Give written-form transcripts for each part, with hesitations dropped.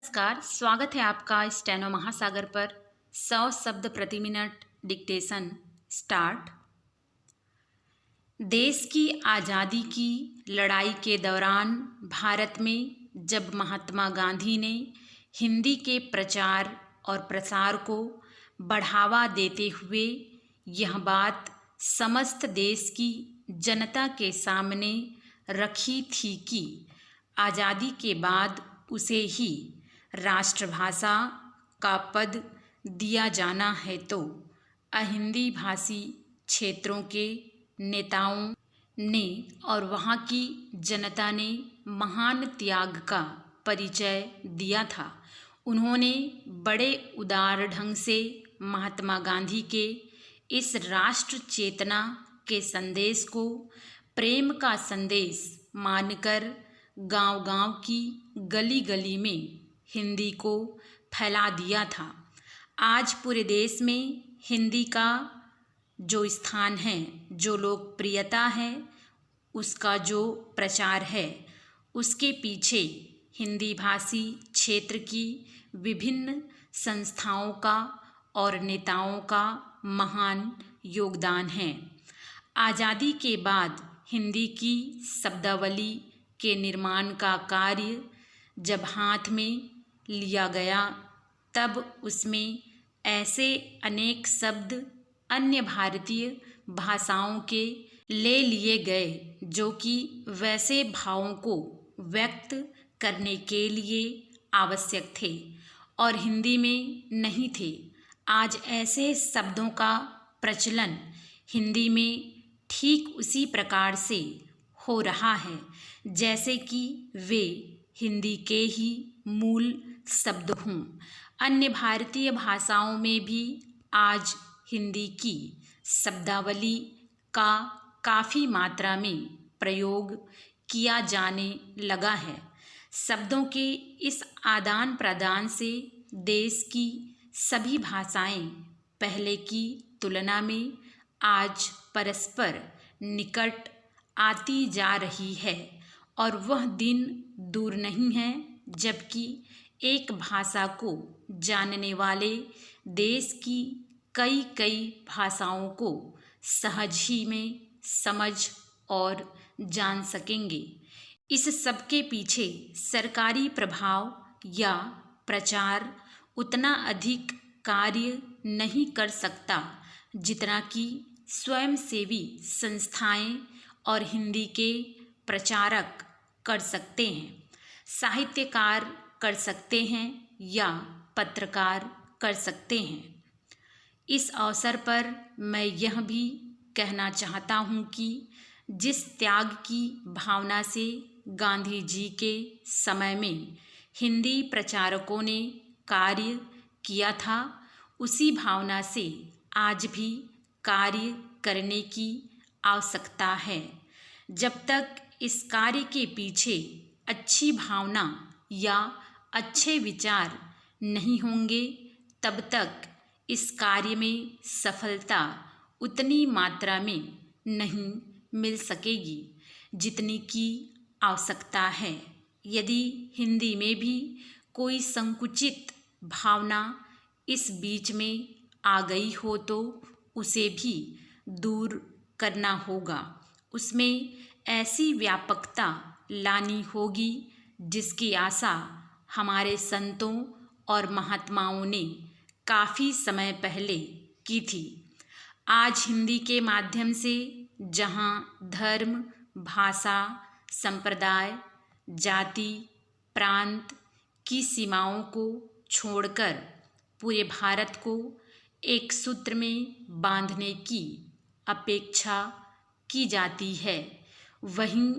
नमस्कार, स्वागत है आपका स्टेनो महासागर पर। 100 शब्द प्रति मिनट डिक्टेशन स्टार्ट। देश की आज़ादी की लड़ाई के दौरान भारत में जब महात्मा गांधी ने हिंदी के प्रचार और प्रसार को बढ़ावा देते हुए यह बात समस्त देश की जनता के सामने रखी थी कि आज़ादी के बाद उसे ही राष्ट्रभाषा का पद दिया जाना है, तो अहिंदी भाषी क्षेत्रों के नेताओं ने और वहाँ की जनता ने महान त्याग का परिचय दिया था। उन्होंने बड़े उदार ढंग से महात्मा गांधी के इस राष्ट्र चेतना के संदेश को प्रेम का संदेश मानकर गांव-गांव की गली-गली में हिंदी को फैला दिया था। आज पूरे देश में हिंदी का जो स्थान है, जो लोकप्रियता है, उसका जो प्रचार है, उसके पीछे हिंदी भाषी क्षेत्र की विभिन्न संस्थाओं का और नेताओं का महान योगदान है। आज़ादी के बाद हिंदी की शब्दावली के निर्माण का कार्य जब हाथ में लिया गया, तब उसमें ऐसे अनेक शब्द अन्य भारतीय भाषाओं के ले लिए गए जो कि वैसे भावों को व्यक्त करने के लिए आवश्यक थे और हिंदी में नहीं थे। आज ऐसे शब्दों का प्रचलन हिंदी में ठीक उसी प्रकार से हो रहा है जैसे कि वे हिंदी के ही मूल शब्द हों। अन्य भारतीय भाषाओं में भी आज हिंदी की शब्दावली का काफ़ी मात्रा में प्रयोग किया जाने लगा है। शब्दों के इस आदान प्रदान से देश की सभी भाषाएं पहले की तुलना में आज परस्पर निकट आती जा रही है और वह दिन दूर नहीं है जबकि एक भाषा को जानने वाले देश की कई कई भाषाओं को सहज ही में समझ और जान सकेंगे। इस सब के पीछे सरकारी प्रभाव या प्रचार उतना अधिक कार्य नहीं कर सकता जितना कि स्वयंसेवी संस्थाएं और हिंदी के प्रचारक कर सकते हैं, साहित्यकार कर सकते हैं या पत्रकार कर सकते हैं। इस अवसर पर मैं यह भी कहना चाहता हूँ कि जिस त्याग की भावना से गांधी जी के समय में हिंदी प्रचारकों ने कार्य किया था, उसी भावना से आज भी कार्य करने की आवश्यकता है। जब तक इस कार्य के पीछे अच्छी भावना या अच्छे विचार नहीं होंगे, तब तक इस कार्य में सफलता उतनी मात्रा में नहीं मिल सकेगी जितनी की आवश्यकता है। यदि हिंदी में भी कोई संकुचित भावना इस बीच में आ गई हो तो उसे भी दूर करना होगा। उसमें ऐसी व्यापकता लानी होगी जिसकी आशा हमारे संतों और महात्माओं ने काफ़ी समय पहले की थी। आज हिंदी के माध्यम से जहाँ धर्म, भाषा, संप्रदाय, जाति, प्रांत की सीमाओं को छोड़कर पूरे भारत को एक सूत्र में बांधने की अपेक्षा की जाती है, वहीं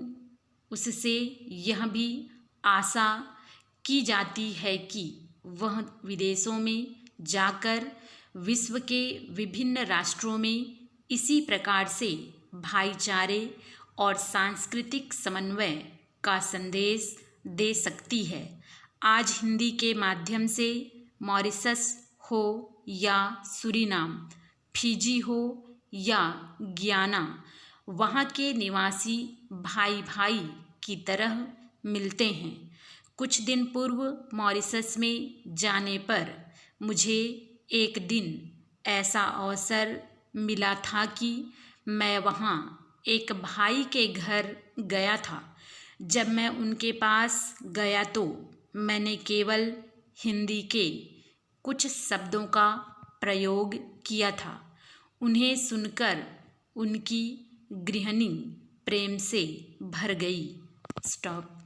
उससे यह भी आशा की जाती है कि वह विदेशों में जाकर विश्व के विभिन्न राष्ट्रों में इसी प्रकार से भाईचारे और सांस्कृतिक समन्वय का संदेश दे सकती है। आज हिंदी के माध्यम से मॉरिशस हो या सूरीनाम, फिजी हो या गियाना, वहाँ के निवासी भाई भाई की तरह मिलते हैं। कुछ दिन पूर्व मॉरिशस में जाने पर मुझे एक दिन ऐसा अवसर मिला था कि मैं वहाँ एक भाई के घर गया था। जब मैं उनके पास गया तो मैंने केवल हिंदी के कुछ शब्दों का प्रयोग किया था। उन्हें सुनकर उनकी गृहिणी प्रेम से भर गई। स्टॉप।